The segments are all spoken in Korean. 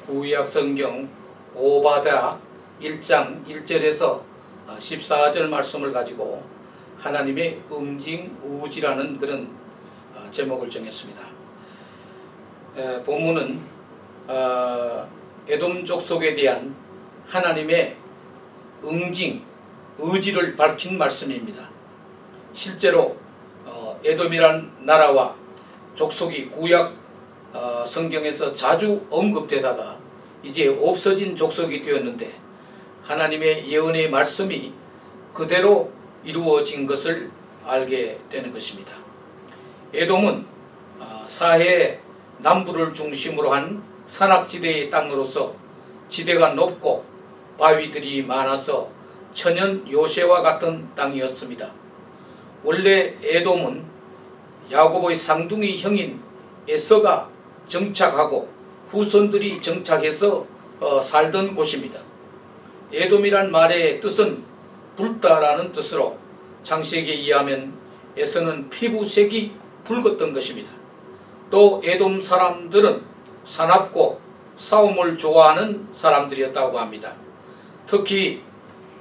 구약 성경 오바댜 1장 1절에서 14절 말씀을 가지고 하나님의 응징우지라는 그런 제목을 정했습니다. 본문은 에돔 족속에 대한 하나님의 응징, 의지를 밝힌 말씀입니다. 실제로 에돔이란 나라와 족속이 구약 성경에서 자주 언급되다가 이제 없어진 족속이 되었는데 하나님의 예언의 말씀이 그대로 이루어진 것을 알게 되는 것입니다. 에돔은 사해 남부를 중심으로 한 산악지대의 땅으로서 지대가 높고 바위들이 많아서 천연 요새와 같은 땅이었습니다. 원래 에돔은 야곱의 쌍둥이 형인 에서가 정착하고 후손들이 정착해서 살던 곳입니다. 에돔이란 말의 뜻은 붉다라는 뜻으로 창세기에 의하면 에서는 피부색이 붉었던 것입니다. 또 에돔 사람들은 사납고 싸움을 좋아하는 사람들이었다고 합니다. 특히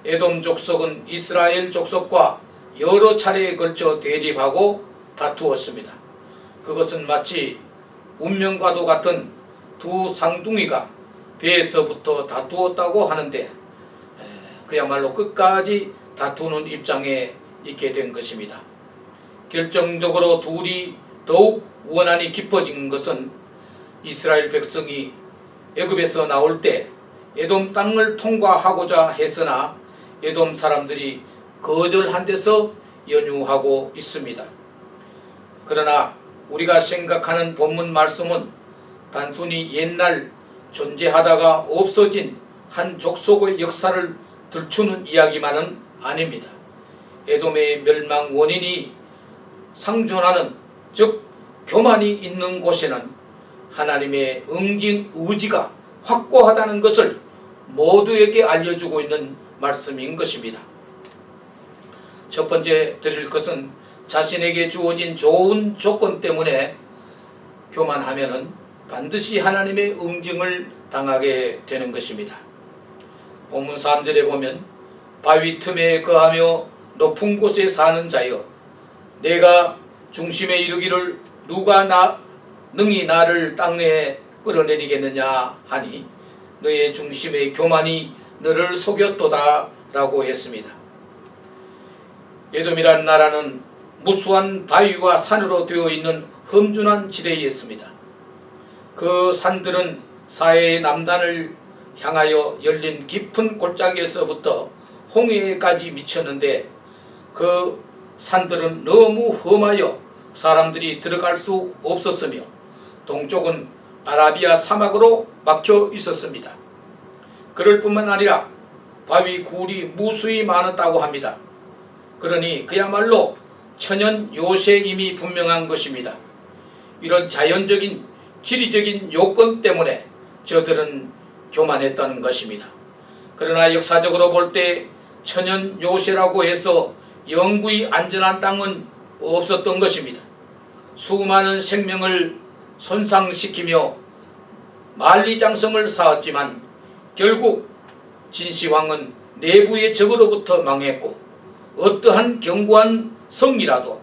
에돔 족속은 이스라엘 족속과 여러 차례에 걸쳐 대립하고 다투었습니다. 그것은 마치 운명과도 같은 두 쌍둥이가 배에서부터 다투었다고 하는데 그야말로 끝까지 다투는 입장에 있게 된 것입니다. 결정적으로 둘이 더욱 원한이 깊어진 것은 이스라엘 백성이 애굽에서 나올 때 에돔 땅을 통과하고자 했으나 에돔 사람들이 거절한 데서 연유하고 있습니다. 그러나 우리가 생각하는 본문 말씀은 단순히 옛날 존재하다가 없어진 한 족속의 역사를 들추는 이야기만은 아닙니다. 에돔의 멸망 원인이 상존하는, 즉 교만이 있는 곳에는 하나님의 응징 의지가 확고하다는 것을 모두에게 알려주고 있는 말씀인 것입니다. 첫 번째 드릴 것은 자신에게 주어진 좋은 조건 때문에 교만하면은 반드시 하나님의 응징을 당하게 되는 것입니다. 본문 3절에 보면 바위 틈에 거하며 높은 곳에 사는 자여 내가 중심에 이르기를 누가 능히 나를 땅에 끌어내리겠느냐 하니 너의 중심의 교만이 너를 속였도다 라고 했습니다. 에돔이란 나라는 무수한 바위와 산으로 되어 있는 험준한 지대에 있습니다. 그 산들은 사해의 남단을 향하여 열린 깊은 골짜기에서부터 홍해까지 미쳤는데 그 산들은 너무 험하여 사람들이 들어갈 수 없었으며 동쪽은 아라비아 사막으로 막혀 있었습니다. 그럴 뿐만 아니라 바위 굴이 무수히 많았다고 합니다. 그러니 그야말로 천연 요새임이 분명한 것입니다. 이런 자연적인 지리적인 요건 때문에 저들은 교만했다는 것입니다. 그러나 역사적으로 볼 때 천연 요새라고 해서 영구히 안전한 땅은 없었던 것입니다. 수많은 생명을 손상시키며 만리장성을 쌓았지만 결국 진시황은 내부의 적으로부터 망했고 어떠한 견고한 성이라도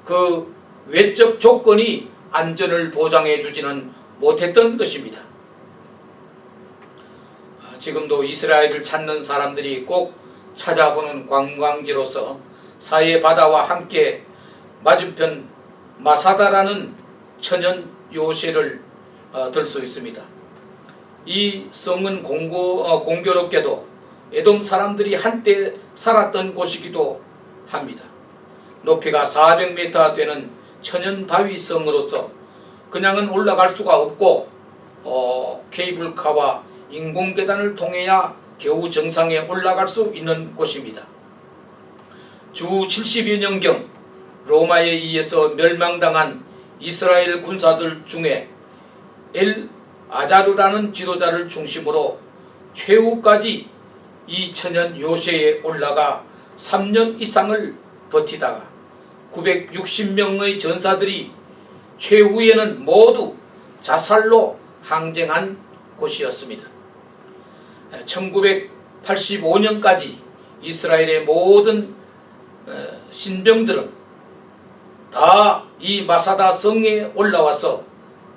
그 외적 조건이 안전을 보장해 주지는 못했던 것입니다. 지금도 이스라엘을 찾는 사람들이 꼭 찾아보는 관광지로서 사해 바다와 함께 맞은편 마사다라는 천연 요새를 들 수 있습니다. 이 성은 공교롭게도 에돔 사람들이 한때 살았던 곳이기도 합니다. 높이가 400m 되는 천연 바위 성으로서 그냥은 올라갈 수가 없고 케이블카와 인공계단을 통해야 겨우 정상에 올라갈 수 있는 곳입니다. 주 70여 년경 로마에 의해서 멸망당한 이스라엘 군사들 중에 엘 아자르라는 지도자를 중심으로 최후까지 이 천연 요새에 올라가 3년 이상을 버티다가 960명의 전사들이 최후에는 모두 자살로 항쟁한 곳이었습니다. 1985년까지 이스라엘의 모든 신병들은 다 이 마사다 성에 올라와서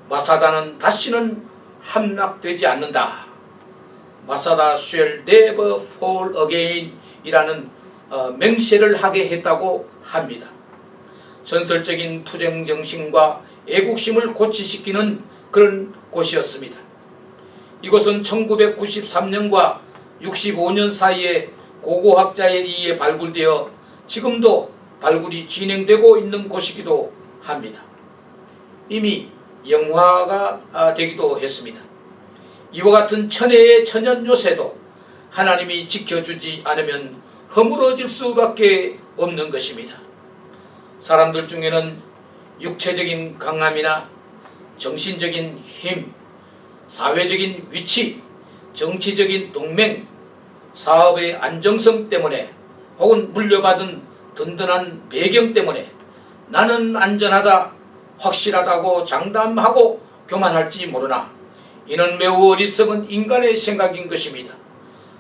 마사다는 다시는 함락되지 않는다. 마사다 shall never fall again 이라는 맹세를 하게 했다고 합니다. 전설적인 투쟁 정신과 애국심을 고취시키는 그런 곳이었습니다. 이곳은 1993년과 65년 사이에 고고학자에 의해 발굴되어 지금도 발굴이 진행되고 있는 곳이기도 합니다. 이미 영화가 되기도 했습니다. 이와 같은 천혜의 천연 요새도 하나님이 지켜주지 않으면 허물어질 수밖에 없는 것입니다. 사람들 중에는 육체적인 강함이나 정신적인 힘, 사회적인 위치, 정치적인 동맹, 사업의 안정성 때문에 혹은 물려받은 든든한 배경 때문에 나는 안전하다, 확실하다고 장담하고 교만할지 모르나 이는 매우 어리석은 인간의 생각인 것입니다.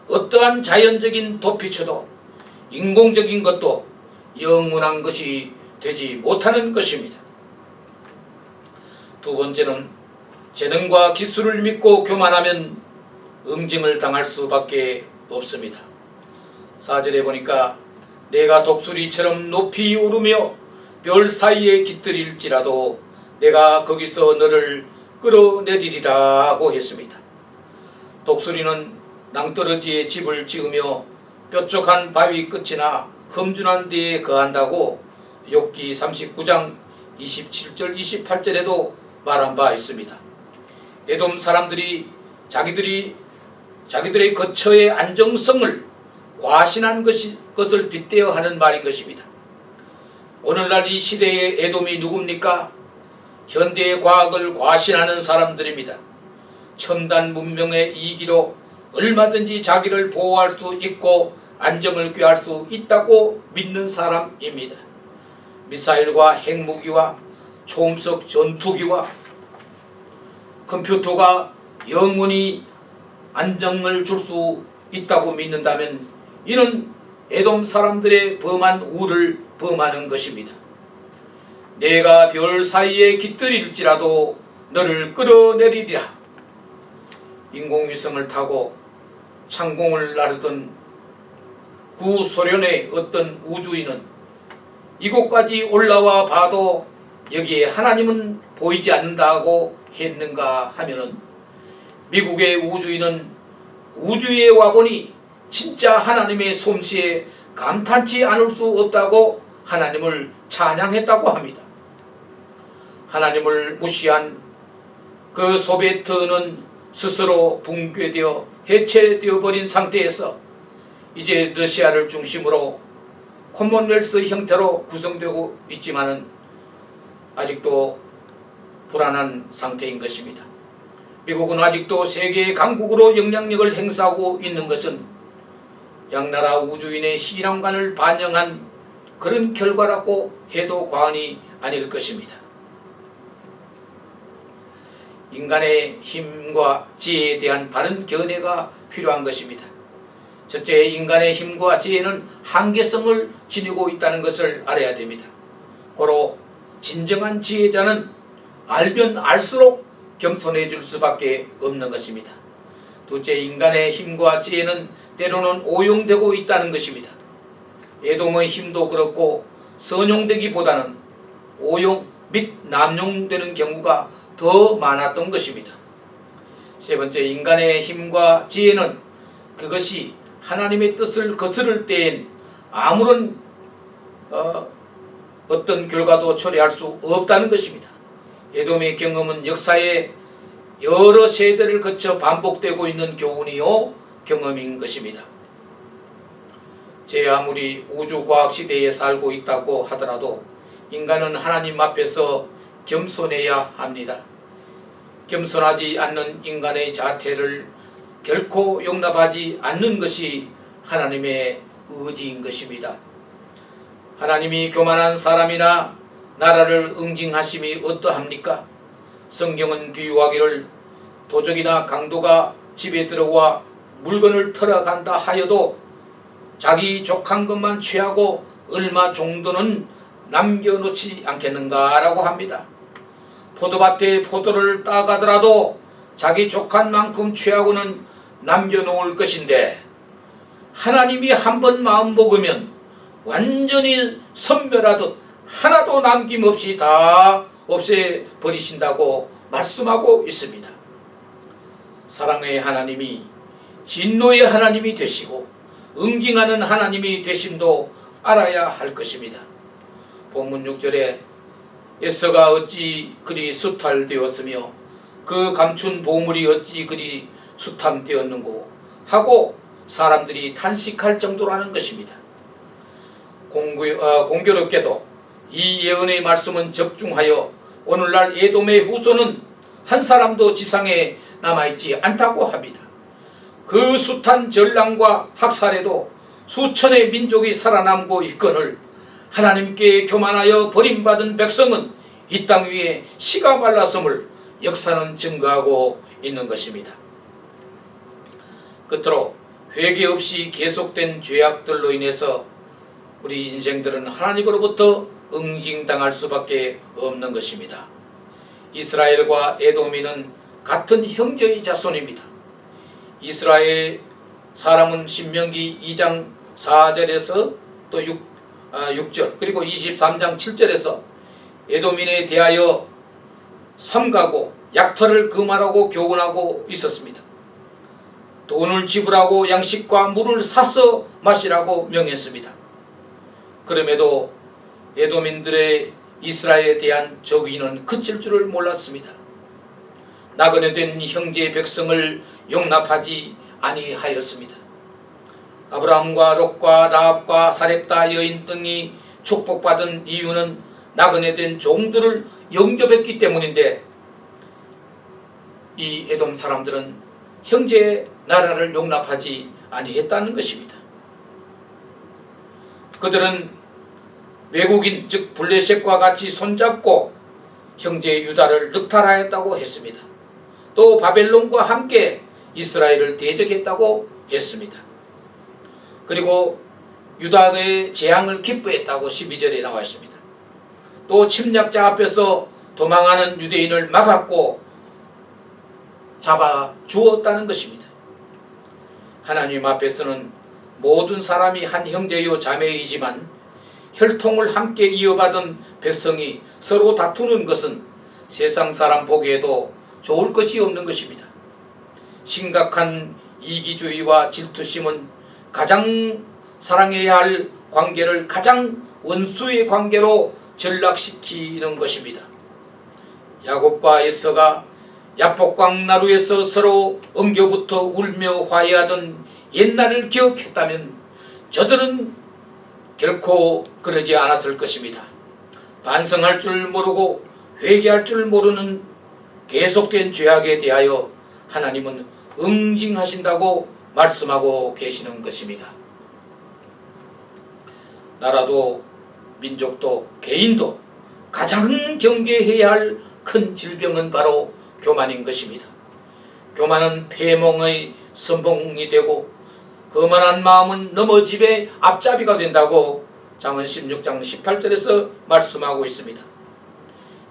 어떠한 자연적인 도피처도 인공적인 것도 영원한 것이 되지 못하는 것입니다. 두 번째는 재능과 기술을 믿고 교만하면 응징을 당할 수밖에 없습니다. 4절에 보니까 내가 독수리처럼 높이 오르며 별 사이에 깃들일지라도 내가 거기서 너를 끌어내리리라고 했습니다. 독수리는 낭떠러지에 집을 지으며 뾰족한 바위 끝이나 험준한 데에 거한다고 욥기 39장 27절 28절에도 말한 바 있습니다. 에돔 사람들이 자기들의 거처의 안정성을 과신한 것을 빗대어 하는 말인 것입니다. 오늘날 이 시대의 에돔이 누굽니까? 현대의 과학을 과신하는 사람들입니다. 첨단 문명의 이기로 얼마든지 자기를 보호할 수 있고 안정을 꾀할 수 있다고 믿는 사람입니다. 미사일과 핵무기와 초음속 전투기와 컴퓨터가 영원히 안정을 줄 수 있다고 믿는다면 이는 에돔 사람들의 범한 우를 범하는 것입니다. 내가 별 사이에 깃들일지라도 너를 끌어내리리라. 인공위성을 타고 창공을 나르던 구소련의 어떤 우주인은 이곳까지 올라와 봐도 여기에 하나님은 보이지 않는다고 했는가 하면은 미국의 우주인은 우주에 와보니 진짜 하나님의 솜씨에 감탄치 않을 수 없다고 하나님을 찬양했다고 합니다. 하나님을 무시한 그 소비에트는 스스로 붕괴되어 해체되어 버린 상태에서 이제 러시아를 중심으로 코먼웰스 형태로 구성되고 있지만은 아직도 불안한 상태인 것입니다. 미국은 아직도 세계의 강국으로 영향력을 행사하고 있는 것은 양나라 우주인의 신앙관을 반영한 그런 결과라고 해도 과언이 아닐 것입니다. 인간의 힘과 지혜에 대한 바른 견해가 필요한 것입니다. 첫째, 인간의 힘과 지혜는 한계성을 지니고 있다는 것을 알아야 됩니다. 고로 진정한 지혜자는 알면 알수록 겸손해질 수밖에 없는 것입니다. 둘째, 인간의 힘과 지혜는 때로는 오용되고 있다는 것입니다. 에돔의 힘도 그렇고 선용되기보다는 오용 및 남용되는 경우가 더 많았던 것입니다. 세 번째, 인간의 힘과 지혜는 그것이 하나님의 뜻을 거스를 때엔 아무런 어떤 결과도 초래할 수 없다는 것입니다. 에돔의 경험은 역사의 여러 세대를 거쳐 반복되고 있는 교훈이요 경험인 것입니다. 제 아무리 우주과학 시대에 살고 있다고 하더라도 인간은 하나님 앞에서 겸손해야 합니다. 겸손하지 않는 인간의 자태를 결코 용납하지 않는 것이 하나님의 의지인 것입니다. 하나님이 교만한 사람이나 나라를 응징하심이 어떠합니까? 성경은 비유하기를 도적이나 강도가 집에 들어와 물건을 털어간다 하여도 자기 족한 것만 취하고 얼마 정도는 남겨놓지 않겠는가라고 합니다. 포도밭에 포도를 따가더라도 자기 족한 만큼 취하고는 남겨놓을 것인데, 하나님이 한번 마음 먹으면 완전히 선멸하듯 하나도 남김없이 다 없애버리신다고 말씀하고 있습니다. 사랑의 하나님이 진노의 하나님이 되시고 응징하는 하나님이 되심도 알아야 할 것입니다. 본문 6절에 에서가 어찌 그리 수탈되었으며 그 감춘 보물이 어찌 그리 수탐되었는고 하고 사람들이 탄식할 정도라는 것입니다. 공교롭게도 이 예언의 말씀은 적중하여 오늘날 에돔의 후손은 한 사람도 지상에 남아있지 않다고 합니다. 그 숱한 전랑과 학살에도 수천의 민족이 살아남고 있거늘 하나님께 교만하여 버림받은 백성은 이 땅 위에 씨가 말랐음을 역사는 증거하고 있는 것입니다. 끝으로 회개 없이 계속된 죄악들로 인해서 우리 인생들은 하나님으로부터 응징당할 수밖에 없는 것입니다. 이스라엘과 에돔이는 같은 형제의 자손입니다. 이스라엘 사람은 신명기 2장 4절에서 또 6절 그리고 23장 7절에서 에돔인에 대하여 삼가고 약탈을 금하라고 교훈하고 있었습니다. 돈을 지불하고 양식과 물을 사서 마시라고 명했습니다. 그럼에도 에돔인들의 이스라엘에 대한 적의는 그칠 줄을 몰랐습니다. 나그네 된 형제 백성을 용납하지 아니하였습니다. 아브라함과 롯과 라합과 사렙다 여인 등이 축복받은 이유는 나그네 된 종들을 영접했기 때문인데, 이 에돔 사람들은 형제의 나라를 용납하지 아니했다는 것입니다. 그들은 외국인 즉 블레셋과 같이 손잡고 형제 유다를 늑탈하였다고 했습니다. 또 바벨론과 함께 이스라엘을 대적했다고 했습니다. 그리고 유다의 재앙을 기뻐했다고 12절에 나와 있습니다. 또 침략자 앞에서 도망하는 유대인을 막았고 잡아 주었다는 것입니다. 하나님 앞에서는 모든 사람이 한 형제요 자매이지만 혈통을 함께 이어받은 백성이 서로 다투는 것은 세상 사람 보기에도 좋을 것이 없는 것입니다. 심각한 이기주의와 질투심은 가장 사랑해야 할 관계를 가장 원수의 관계로 전락시키는 것입니다. 야곱과 에서가 야복강 나루에서 서로 엉겨붙어 울며 화해하던 옛날을 기억했다면 저들은 결코 그러지 않았을 것입니다. 반성할 줄 모르고 회개할 줄 모르는 계속된 죄악에 대하여 하나님은 응징하신다고 말씀하고 계시는 것입니다. 나라도 민족도 개인도 가장 경계해야 할 큰 질병은 바로 교만인 것입니다. 교만은 패몽의 선봉이 되고 거만한 마음은 넘어짐의 앞잡이가 된다고 잠언 16장 18절에서 말씀하고 있습니다.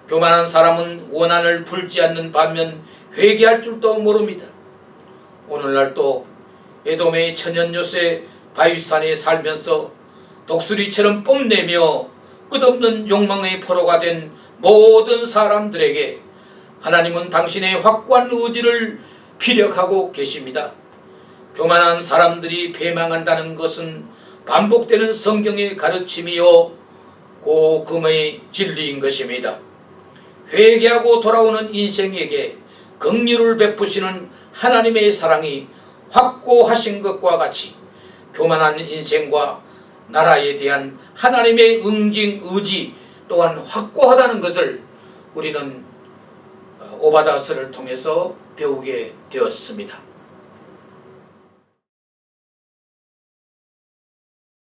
교만한 사람은 원한을 풀지 않는 반면 회개할 줄도 모릅니다. 오늘날도 에돔의 천연 요새 바위산에 살면서 독수리처럼 뽐내며 끝없는 욕망의 포로가 된 모든 사람들에게 하나님은 당신의 확고한 의지를 피력하고 계십니다. 교만한 사람들이 패망한다는 것은 반복되는 성경의 가르침이요 고금의 진리인 것입니다. 회개하고 돌아오는 인생에게 긍휼을 베푸시는 하나님의 사랑이 확고하신 것과 같이 교만한 인생과 나라에 대한 하나님의 응징 의지 또한 확고하다는 것을 우리는 오바다서를 통해서 배우게 되었습니다.